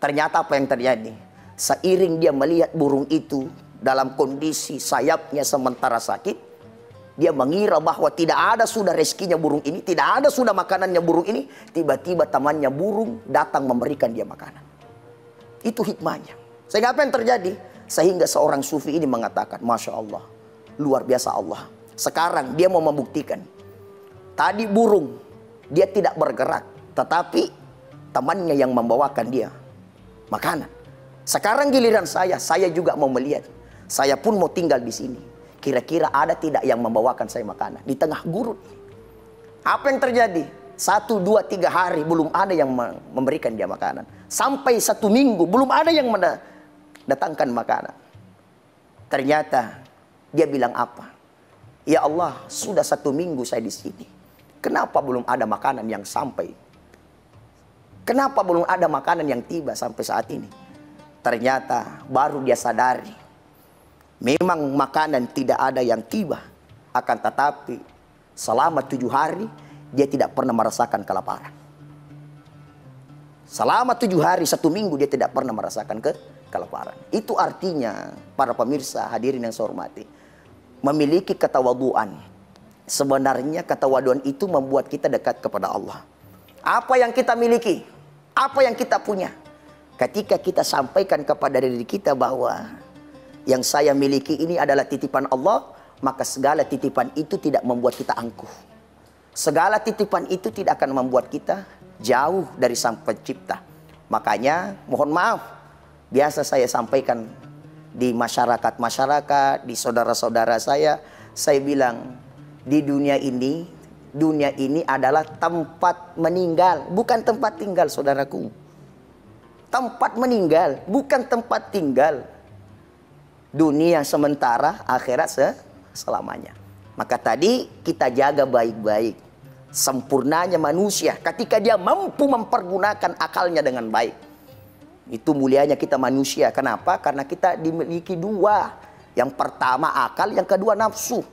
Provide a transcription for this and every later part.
Ternyata apa yang terjadi? Seiring dia melihat burung itu dalam kondisi sayapnya sementara sakit, dia mengira bahwa tidak ada sudah rezekinya burung ini, tidak ada sudah makanannya burung ini. Tiba-tiba temannya burung datang memberikan dia makanan. Itu hikmahnya. Sehingga apa yang terjadi? Sehingga seorang sufi ini mengatakan, Masya Allah, luar biasa Allah. Sekarang dia mau membuktikan. Tadi burung, dia tidak bergerak, tetapi temannya yang membawakan dia makanan. Sekarang giliran saya juga mau melihat. Saya pun mau tinggal di sini. Kira-kira ada tidak yang membawakan saya makanan di tengah gurun? Apa yang terjadi? 1, 2, 3 hari belum ada yang memberikan dia makanan. Sampai 1 minggu belum ada yang mendatangkan makanan. Ternyata dia bilang apa? Ya Allah, sudah 1 minggu saya di sini. Kenapa belum ada makanan yang sampai? Kenapa belum ada makanan yang tiba sampai saat ini? Ternyata baru dia sadari, memang makanan tidak ada yang tiba. Akan tetapi selama 7 hari dia tidak pernah merasakan kelaparan. Selama 7 hari, 1 minggu dia tidak pernah merasakan kelaparan. Itu artinya para pemirsa hadirin yang saya hormati, memiliki ketawaduan. Sebenarnya ketawaduan itu membuat kita dekat kepada Allah. Apa yang kita miliki, apa yang kita punya, ketika kita sampaikan kepada diri kita bahwa yang saya miliki ini adalah titipan Allah, maka segala titipan itu tidak membuat kita angkuh. Segala titipan itu tidak akan membuat kita jauh dari Sang Pencipta. Makanya mohon maaf, biasa saya sampaikan di masyarakat, di saudara-saudara saya bilang, di dunia ini adalah tempat meninggal, bukan tempat tinggal, saudaraku. Tempat meninggal, bukan tempat tinggal. Dunia sementara, akhirat selamanya. Maka tadi kita jaga baik-baik. Sempurnanya manusia ketika dia mampu mempergunakan akalnya dengan baik. Itu mulianya kita manusia. Kenapa? Karena kita dimiliki 2. Yang pertama akal, yang kedua nafsu.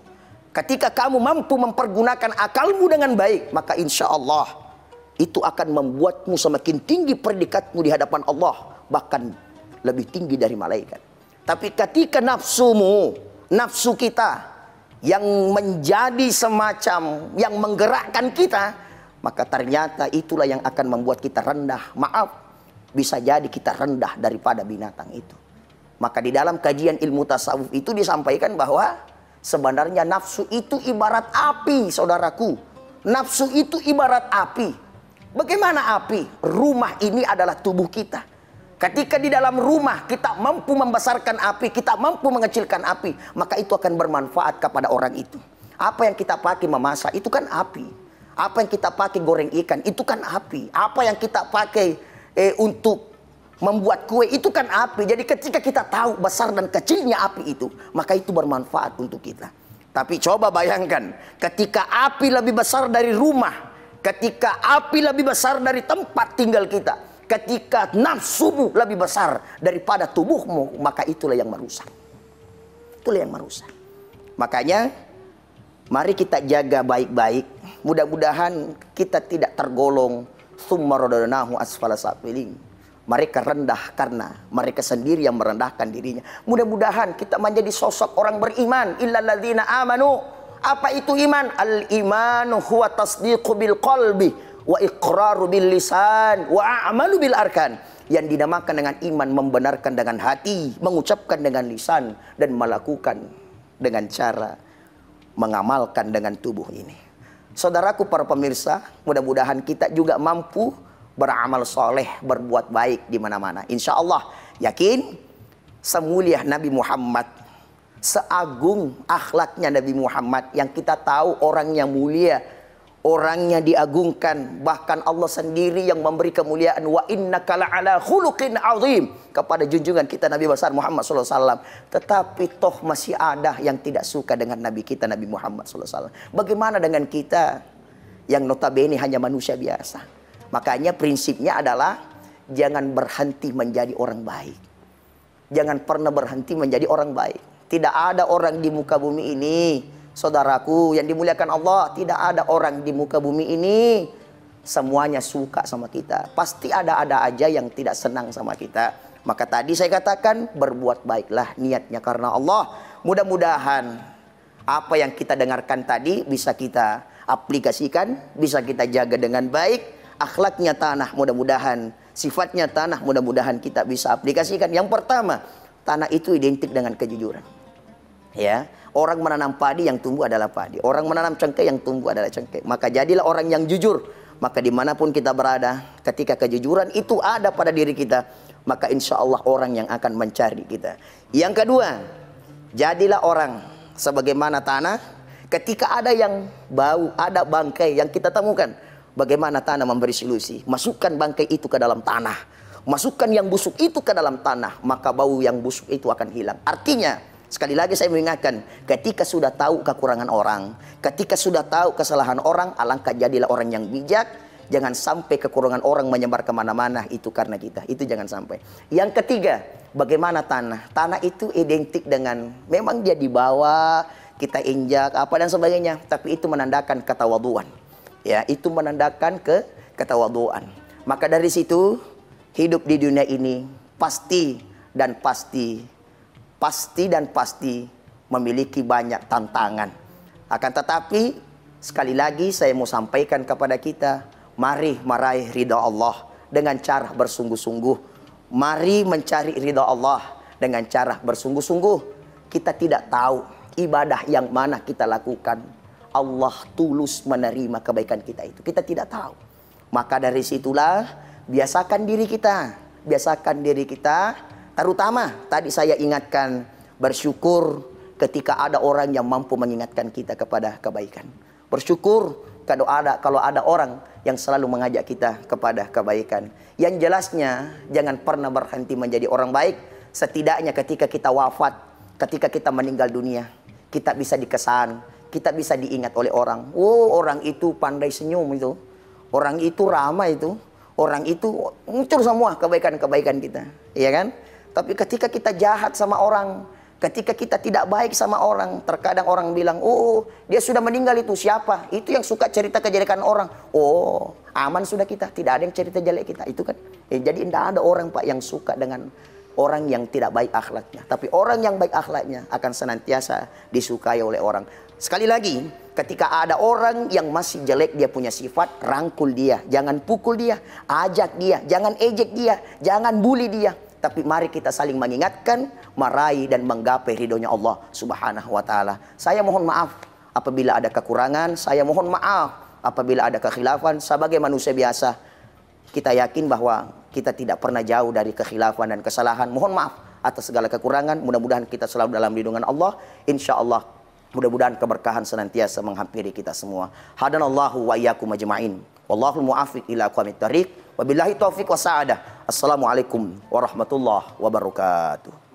Ketika kamu mampu mempergunakan akalmu dengan baik, maka insya Allah itu akan membuatmu semakin tinggi predikatmu di hadapan Allah, bahkan lebih tinggi dari malaikat. Tapi ketika nafsu kita yang menjadi semacam yang menggerakkan kita, maka ternyata itulah yang akan membuat kita rendah. Maaf, bisa jadi kita rendah daripada binatang itu. Maka di dalam kajian ilmu tasawuf itu disampaikan bahwa sebenarnya nafsu itu ibarat api, saudaraku. Nafsu itu ibarat api. Bagaimana api? Rumah ini adalah tubuh kita. Ketika di dalam rumah kita mampu membesarkan api, kita mampu mengecilkan api, maka itu akan bermanfaat kepada orang itu. Apa yang kita pakai memasak itu kan api. Apa yang kita pakai goreng ikan itu kan api. Apa yang kita pakai untuk membuat kue itu kan api. Jadi ketika kita tahu besar dan kecilnya api itu, maka itu bermanfaat untuk kita. Tapi coba bayangkan, ketika api lebih besar dari rumah, ketika api lebih besar dari tempat tinggal kita, ketika nafsumu lebih besar daripada tubuhmu, maka itulah yang merusak. Itulah yang merusak. Makanya mari kita jaga baik-baik. Mudah-mudahan kita tidak tergolong tsumma radadnahu asfala safilin. Mereka rendah karena mereka sendiri yang merendahkan dirinya. Mudah-mudahan kita menjadi sosok orang beriman. Illal ladzina amanu. Apa itu iman? Al-imanu huwa tasdiqu bil qalbi wa iqraru bil lisan wa a'malu bil arkan. Yang dinamakan dengan iman, membenarkan dengan hati, mengucapkan dengan lisan, dan melakukan dengan cara mengamalkan dengan tubuh ini. Saudaraku para pemirsa, mudah-mudahan kita juga mampu beramal soleh, berbuat baik di mana-mana. Insya Allah, yakin semulia Nabi Muhammad, seagung akhlaknya Nabi Muhammad, yang kita tahu orangnya mulia, orangnya diagungkan, bahkan Allah sendiri yang memberi kemuliaan. Wa innaka la'ala khuluqin azim, kepada junjungan kita Nabi besar Muhammad SAW. Tetapi toh masih ada yang tidak suka dengan Nabi kita Nabi Muhammad SAW. Bagaimana dengan kita yang notabene hanya manusia biasa? Makanya prinsipnya adalah jangan berhenti menjadi orang baik. Jangan pernah berhenti menjadi orang baik. Tidak ada orang di muka bumi ini, saudaraku yang dimuliakan Allah, tidak ada orang di muka bumi ini semuanya suka sama kita. Pasti ada-ada aja yang tidak senang sama kita. Maka tadi saya katakan, berbuat baiklah niatnya karena Allah. Mudah-mudahan apa yang kita dengarkan tadi bisa kita aplikasikan, bisa kita jaga dengan baik. Akhlaknya tanah, mudah-mudahan sifatnya tanah, mudah-mudahan kita bisa aplikasikan. Yang pertama, tanah itu identik dengan kejujuran. Ya, orang menanam padi, yang tumbuh adalah padi. Orang menanam cengkeh, yang tumbuh adalah cengkeh. Maka jadilah orang yang jujur. Maka dimanapun kita berada, ketika kejujuran itu ada pada diri kita, maka insya Allah orang yang akan mencari kita. Yang kedua, jadilah orang sebagaimana tanah. Ketika ada yang bau, ada bangkai yang kita temukan, bagaimana tanah memberi solusi? Masukkan bangkai itu ke dalam tanah, masukkan yang busuk itu ke dalam tanah, maka bau yang busuk itu akan hilang. Artinya, sekali lagi saya mengingatkan, ketika sudah tahu kekurangan orang, ketika sudah tahu kesalahan orang, alangkah jadilah orang yang bijak. Jangan sampai kekurangan orang menyebar kemana-mana, itu karena kita. Itu jangan sampai. Yang ketiga, bagaimana tanah? Tanah itu identik dengan, memang dia dibawa, kita injak, apa dan sebagainya. Tapi itu menandakan ketawaduan. Ya, itu menandakan ketawaduan. Maka dari situ, hidup di dunia ini pasti dan pasti memiliki banyak tantangan. Akan tetapi, sekali lagi saya mau sampaikan kepada kita, mari meraih ridha Allah dengan cara bersungguh-sungguh. Mari mencari ridha Allah dengan cara bersungguh-sungguh. Kita tidak tahu ibadah yang mana kita lakukan, Allah tulus menerima kebaikan kita itu. Kita tidak tahu. Maka dari situlah, biasakan diri kita. Biasakan diri kita. Terutama tadi saya ingatkan, bersyukur ketika ada orang yang mampu mengingatkan kita kepada kebaikan. Bersyukur kalau ada orang yang selalu mengajak kita kepada kebaikan. Yang jelasnya, jangan pernah berhenti menjadi orang baik. Setidaknya ketika kita wafat, ketika kita meninggal dunia, kita bisa dikesan, kita bisa diingat oleh orang. Oh, orang itu pandai senyum itu. Orang itu ramah itu. Orang itu muncul semua kebaikan-kebaikan kita. Iya kan? Tapi ketika kita jahat sama orang, ketika kita tidak baik sama orang, terkadang orang bilang, oh dia sudah meninggal itu siapa? Itu yang suka cerita kejelekan orang. Oh, aman sudah kita, tidak ada yang cerita jelek kita. Itu kan. Jadi tidak ada orang Pak yang suka dengan orang yang tidak baik akhlaknya. Tapi orang yang baik akhlaknya akan senantiasa disukai oleh orang. Sekali lagi, ketika ada orang yang masih jelek dia punya sifat, rangkul dia. Jangan pukul dia, ajak dia, jangan ejek dia, jangan bully dia. Tapi mari kita saling mengingatkan, meraih dan menggapai ridhonya Allah Subhanahu wa Ta'ala. Saya mohon maaf apabila ada kekurangan, saya mohon maaf apabila ada kekhilafan. Sebagai manusia biasa, kita yakin bahwa kita tidak pernah jauh dari kekhilafan dan kesalahan. Mohon maaf atas segala kekurangan. Mudah-mudahan kita selalu dalam lindungan Allah. Insya Allah, mudah-mudahan keberkahan senantiasa menghampiri kita semua. Hadanallahu wa iyyakum ajma'in. Wallahul muwaffiq ila aqwamit thariq. Wabillahi taufiq wa sa'adah. Assalamualaikum warahmatullahi wabarakatuh.